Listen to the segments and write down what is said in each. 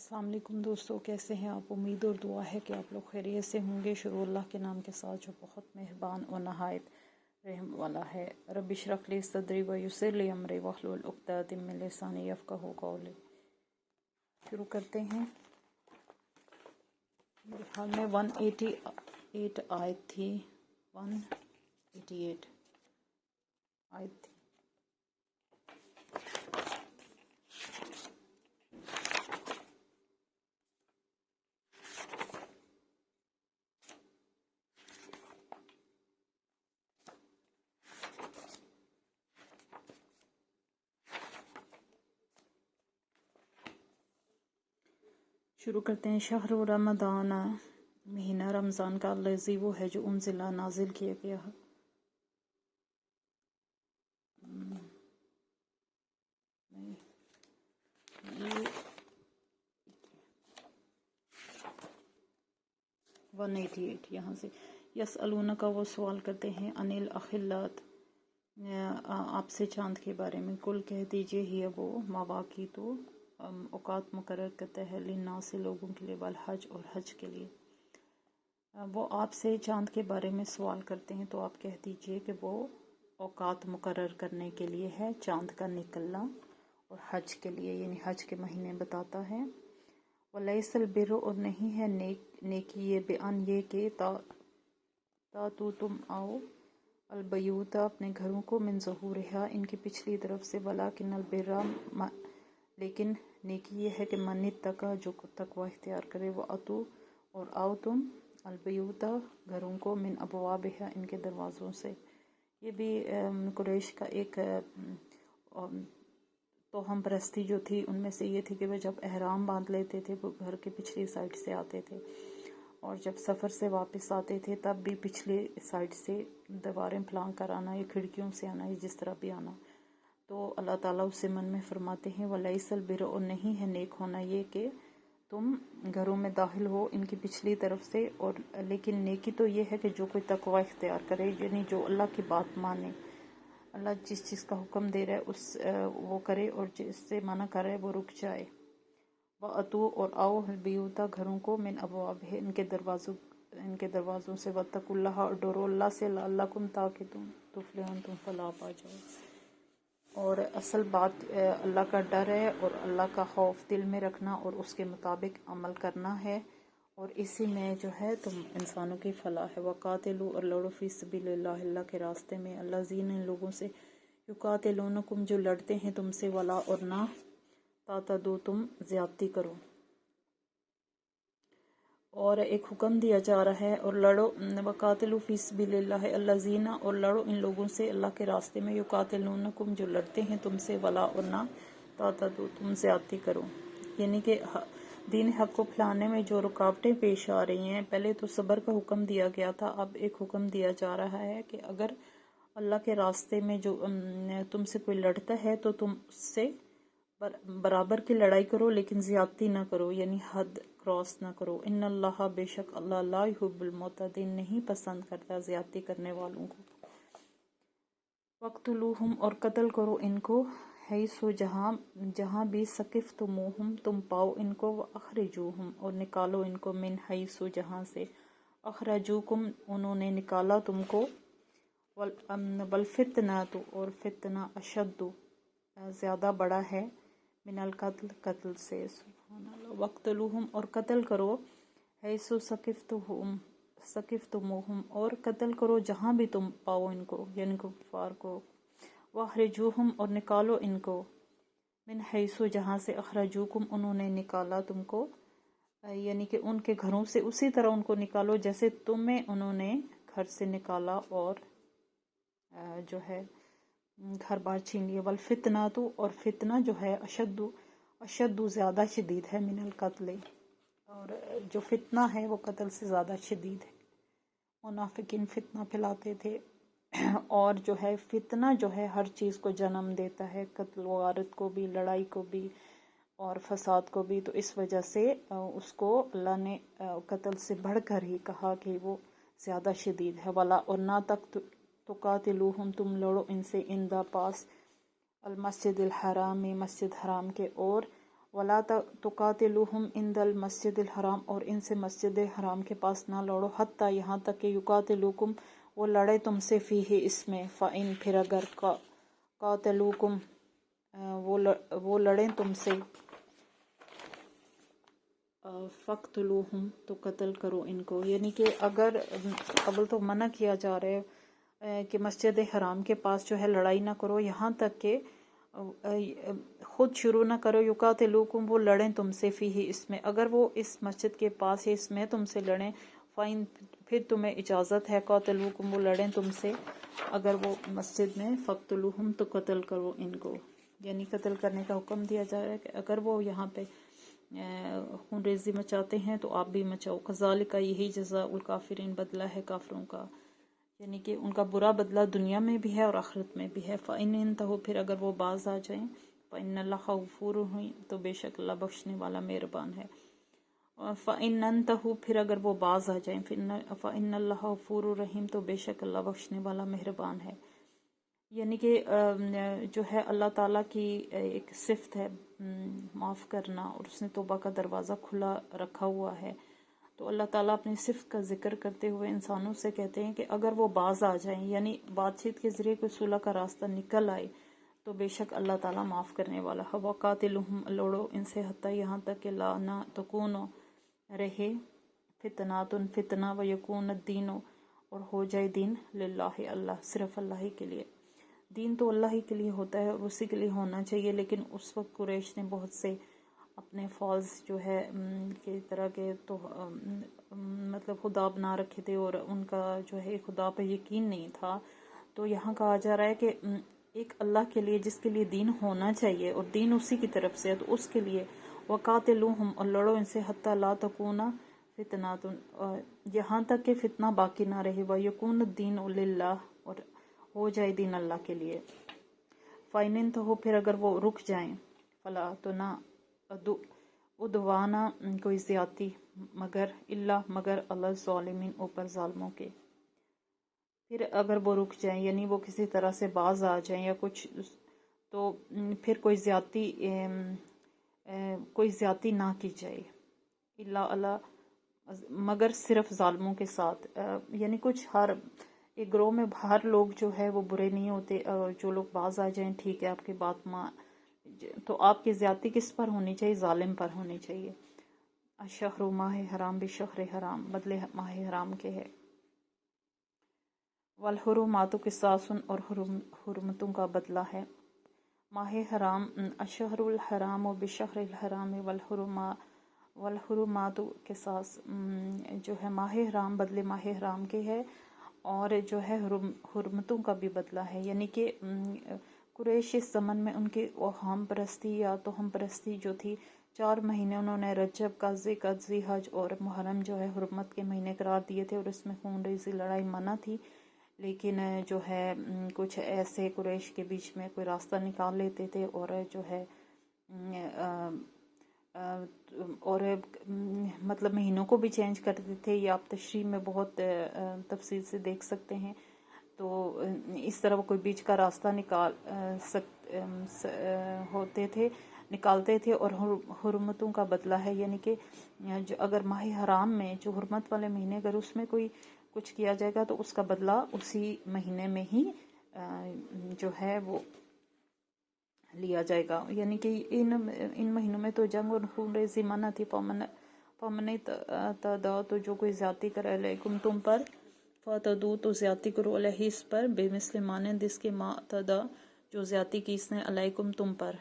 अस्सलाम वालेकुम दोस्तों, कैसे हैं आप। उम्मीद और दुआ है कि आप लोग खैरियत से होंगे। शुरू अल्लाह के नाम के साथ जो बहुत मेहरबान और नहायत रहम वाला है। रब्बि इश्रह ली सदरी व यस्सिर ली अमरी वहलुल उक़दतम मिन लिसानी यफ़क़हू क़ौली। शुरू करते हैं। मेरे ख्याल में 188 आयत थी, 188 आयत थी। शुरू करते हैं। शहर रमदान, महीना रमज़ान का, लज़ी वो है जो उनज़िला नाजिल किया गया है। ये 188 यहाँ से। यस अलूना का वो सवाल करते हैं अनिल अखिलात, आपसे चांद के बारे में। कुल कह दीजिए ही वो मवाकी तो औकात मुकर्रर करता है लिन्ना से लोगों के लिए, वल हज और हज के लिए। वो आपसे चांद के बारे में सवाल करते हैं तो आप कह दीजिए कि वो औकात मुकर्रर करने के लिए है, चांद का निकलना, और हज के लिए यानी हज के महीने बताता है। वलैसल बिर, और नहीं है नेकी ये बयान ये कि तुम आओ अलबयूता अपने घरों को, मिन ज़हूरिहा इनकी पिछली तरफ से, वलाकिन बिर्रा लेकिन नेकी ये है कि मन तका जो तकवा इख्तियार करे, वो अतु और आओ तुम अलबयूता घरों को, मिन अबवाबिहा इनके दरवाज़ों से। ये भी कुरैश का एक तोहम परस्ती जो थी उनमें से ये थी कि वे जब एहराम बांध लेते थे वो घर के पिछली साइड से आते थे, और जब सफ़र से वापस आते थे तब भी पिछले साइड से दीवारें फलांग कर आना या खिड़कियों से आना या जिस तरह भी आना। तो अल्लाह ताला उससे मन में फरमाते हैं वलैसल बिर, और नहीं है नेक होना ये कि तुम घरों में दाखिल हो इनकी पिछली तरफ से, और लेकिन नेकी तो ये है कि जो कोई तकवा इख्तियार करे, यानी जो अल्लाह की बात माने, अल्लाह जिस चीज़ का हुक्म दे रहा है उस वो करे, और जिससे मना कर रहा है वो रुक जाए। व अतु और आओ हलबियूता घरों को, मिन अबवाब है इनके दरवाज़ों से, वत्तकुल्लाह और डरो अल्लाह से, लअल्लकुम ताकि तुम तुफलिहून तुम फलाह पा जाओ। और असल बात अल्लाह का डर है और अल्लाह का खौफ दिल में रखना और उसके मुताबिक अमल करना है, और इसी में जो है तुम इंसानों की फलाह है। वक़ातिलू और लड़ो फ़ी सबिलिल्लाह अल्लाह के रास्ते में, अल्लाज़ीन इन लोगों से, युक़ातिलूनकुम जो लड़ते हैं तुमसे, वला और ना तातदू तुम ज़्यादती करो। और एक हुक्म दिया जा रहा है, और लड़ो वक़ातिलू फ़ी सबिलिल्लाह अल्लाज़ीना और लड़ो इन लोगों से अल्लाह के रास्ते में, युक़ातिलूनकुम जो लड़ते हैं तुमसे, वला और ना तातदू तुम ज़्यादती करो। यानी कि दीन हक़ को फैलाने में जो रुकावटें पेश आ रही हैं, पहले तो सब्र का हुक्म दिया गया था, अब एक हुक्म दिया जा रहा है कि अगर अल्लाह के रास्ते में जो तुमसे कोई लड़ता है तो तुम उससे बराबर की लड़ाई करो, लेकिन ज़्यादती ना करो, यानी हद क्रॉस ना करो। इन्नल्लाह बेशक अल्लाह ला युहिब्बुल मुअतदीन नहीं पसंद करता ज़्यादती करने वालों को। वक़्तुलूहुम और कत्ल करो इनको, हैसु जहाँ भी सकिफ्तुमूहुम तुम पाओ इनको, व अखरिजूहुम और निकालो इनको, मिन हैसु जहाँ से अखरजूकुम उन्होंने निकाला तुमको, वल फितनातु और फितना अशद्दु ज़्यादा बड़ा है, मिनल कत्ल से। सुभान अल्लाह। वक़्तुलूहुम और कत्ल करो, हैसु सकिफ्तुमूहुम और कत्ल करो जहाँ भी तुम पाओ इनको, यानी कुफ़ार को। वअखरिजूहुम और निकालो इनको, मिन हैसु जहाँ से अखरजूकुम उन्होंने निकाला तुमको, यानी कि उनके घरों से उसी तरह उनको निकालो जैसे तुम्हें उन्होंने घर से निकाला, और जो है घर बार छीन लिया। वल फितना तो और फितना जो है अशद्दु ज़्यादा शदीद है, मिनल कत्ल और जो फितना है वो कत्ल से ज़्यादा शदीद है। मुनाफिकीन फितना फैलाते थे, और जो है फितना जो है हर चीज़ को जन्म देता है, कत्ल वारत को भी, लड़ाई को भी और फसाद को भी। तो इस वजह से उसको अल्लाह ने कत्ल से बढ़कर ही कहा कि वो ज़्यादा शदीद है। वाला और ना तक तुकातिलूहुम तुम लड़ो इनसे, इन द पास अल मस्जिद हराम में मस्जिद हराम के, और वला तुकातिलुहुम इंदल मस्जिदिल हराम, और इनसे मस्जिद हराम के पास ना लड़ो, हत्ता यहाँ तक कि युकातिलुकुम वो लड़े तुमसे फीही इसमें, फ़ाइन फिर अगर कातिलुकुम वो लड़ें तुमसे, फ़क़्तुलूहुम तो कत्ल करो इनको। यानी कि अगर अव्वल तो मना किया जा रहा है कि मस्जिद हराम के पास जो है लड़ाई ना करो, यहाँ तक कि ख़ुद शुरू ना करो, युकातिलुकुम वो लड़ें तुमसे फ़ीही इसमें, अगर वो इस मस्जिद के पास है इसमें तुमसे लड़ें, फ़ाइन फिर तुम्हें इजाज़त है, कातिलुकुम वो लड़ें तुमसे अगर वो मस्जिद में, फ़क़्तुलूहुम तो कत्ल करो इनको। यानी कत्ल करने का हुक्म दिया जा रहा है कि अगर वो यहाँ पे खून रेज़ी मचाते हैं तो आप भी मचाओ। कज़ालिका यही जज़ाउल काफ़िरीन बदला है काफिरों का, यानी कि उनका बुरा बदला दुनिया में भी है और आखिरत में भी है। फ़इन इंतहू फिर अगर वो बाज आ जाएं, फ़इन्नल्लाह गफ़ूरुर रहीम तो बेशक अल्लाह बख्शने वाला मेहरबान है। और फ़इन इंतहू फिर अगर वो बाज आ जाएं, फ़इन्नल्लाह गफ़ूरुर रहीम तो बेशक अल्लाह बख्शने वाला मेहरबान है। यानी कि जो है अल्लाह ताला की एक सिफ़त है माफ़ करना, और उसने तौबा का दरवाज़ा खुला रखा हुआ है। तो अल्लाह ताला अपनी सिफ़त का ज़िक्र करते हुए इंसानों से कहते हैं कि अगर वो बाज आ जाएं, यानी बातचीत के ज़रिए कोई सुलह का रास्ता निकल आए, तो बेशक अल्लाह ताला माफ़ करने वाला है। वक़ातिलुहुम लड़ो इनसे हत्ता यहाँ तक कि ला ना तकून रहे फितनातुन फितना, व यकून दीन और हो जाए दीन लिल्लाहि अल्लाह, सिर्फ अल्लाह ही के लिए। दीन तो अल्लाह ही के लिए होता है और उसी के लिए होना चाहिए, लेकिन उस वक्त कुरैश ने बहुत से अपने फॉल्स जो है के तरह के तो मतलब खुदा बना रखे थे और उनका जो है खुदा पर यकीन नहीं था। तो यहाँ कहा जा रहा है कि एक अल्लाह के लिए जिसके लिए दीन होना चाहिए और दीन उसी की तरफ से है, तो उसके लिए वक़ातिलूहुम और लड़ो इनसे हत्ता ला तकूना फितनातुन, यहाँ तक कि फितना बाकी ना रहे, व यकून दीन लिल्लाह और हो जाए दीन अल्लाह के लिए। फ़ाइन तो हो फिर अगर वो रुक जाएं, फला तो ना उदवाना कोई ज़्यादती मगर इल्ला मगर अल्लाह ज़ालिमीन ऊपर ज़ालिमों के। फिर अगर वो रुक जाएं यानी वो किसी तरह से बाज आ जाएं या कुछ, तो फिर कोई ज़्यादती ना की जाए, इल्ला अल्लाह मगर सिर्फ ज़ालिमों के साथ। यानी कुछ हर एक ग्रोह में हर लोग जो है वो बुरे नहीं होते, जो लोग बाज आ जाएं ठीक है आपकी बात मान, तो आपकी ज़्यादती किस पर होनी चाहिए? ज़ालिम पर होनी चाहिए। अशहरु माह हराम बिशहर हराम बदले माह हराम के है। वल हुरुमातु किसासुन और हुरमतों का बदला है। माह हराम अशहरुल हराम व बिशहरिल हराम वल हुरुमातु किसास, जो है माह हराम बदले माह हराम के है और जो है हुरमतों का भी बदला है। यानी कि कुरैश इस ज़मन में उनकी हम परस्ती या तो हम परस्ती जो थी, 4 महीने उन्होंने रजब का ज़िल हज और मुहर्रम जो है हुरमत के महीने करार दिए थे और इसमें खून रेज़ी लड़ाई मना थी। लेकिन जो है कुछ ऐसे कुरैश के बीच में कोई रास्ता निकाल लेते थे और जो है और मतलब महीनों को भी चेंज करते थे। ये आप तशरीह में बहुत तफसील से देख सकते हैं। तो इस तरह वो कोई बीच का रास्ता निकालते थे और हुर्मतों का बदला है। यानी कि जो अगर माह हराम में जो हुर्मत वाले महीने अगर उसमें कोई कुछ किया जाएगा तो उसका बदला उसी महीने में ही जो है वो लिया जाएगा। यानी कि इन महीनों में तो जंग और खून रेज़ी मना थी। पमने तदा तो जो कोई ज़्यादती करे अलैकुम तुम पर, फ़तदू तो ज़्यादती करो अलैहि इस पर, बेमिस्ल मानंद इसके मा तदा जो ज़्यादती की इसने अलैकुम तुम पर।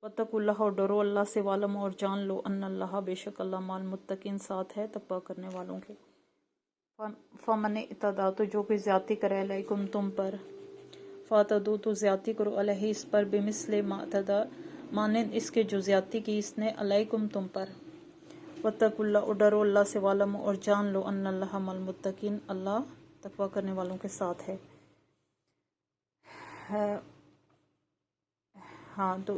वत्तकुल्लाह और डरो अल्लाह से, वालम और जान लो अन्नल्लाह बेशक अल्लाह माल मुत्तकीन साथ है तक़वा करने वालों के। फ़मने तदा तो जो कोई ज़्यादती करे अलैकुम तुम पर, फ़तदू तो ज़्यादती करो अलैहि इस पर, बेमिस्ल मा तदा मानंद इसके जो ज़्यादती की इसने अलैकुम तुम पर। वत्तकुल्लाह और डरो अल्लाह से, वालम और जान लो अन्नल्लाह मल मुत्तकीन अल्लाह तक़वा करने वालों के साथ है। हाँ, तो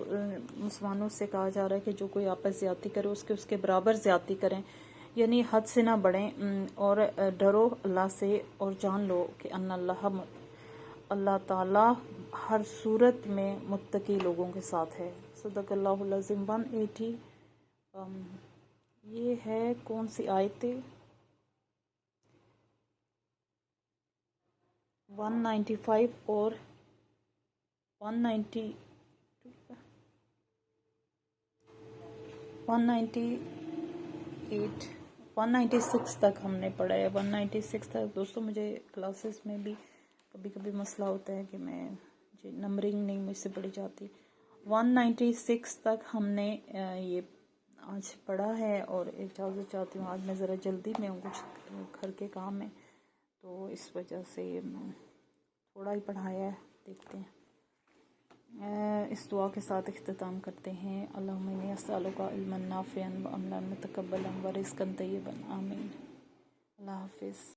मुसलमानों से कहा जा रहा है कि जो कोई आपस ज़्यादती करे उसके बराबर ज़्यादती करें, यानी हद से ना बढ़ें और डरो अल्लाह से और जान लो कि अन्नल्लाह اللہ تعالیٰ ہر صورت میں متقی لوگوں کے ساتھ ہے۔ صدق اللہ العظیم۔ 180 یہ ہے کون سی آیتیں؟ 195 اور 190 198 196 تک ہم نے پڑھا ہے۔ 196 تک دوستوں، مجھے کلاسز میں بھی کبھی کبھی مسئلہ ہوتا ہے کہ میں نمبرنگ نہیں مجھ سے پڑھی جاتی۔ 196 تک ہم نے یہ آج پڑھا ہے، اور اجازت چاہتی ہوں، آج میں ذرا جلدی میں ہوں، کچھ گھر کے کام میں، تو اس وجہ سے میں تھوڑا ہی پڑھایا ہے، دیکھتے ہیں۔ اس دعا کے ساتھ اختتام کرتے ہیں۔ اللہم انی اسألک علما نافعا وعملا متقبلا ورزقا طیبا، آمین۔ اللہ حافظ۔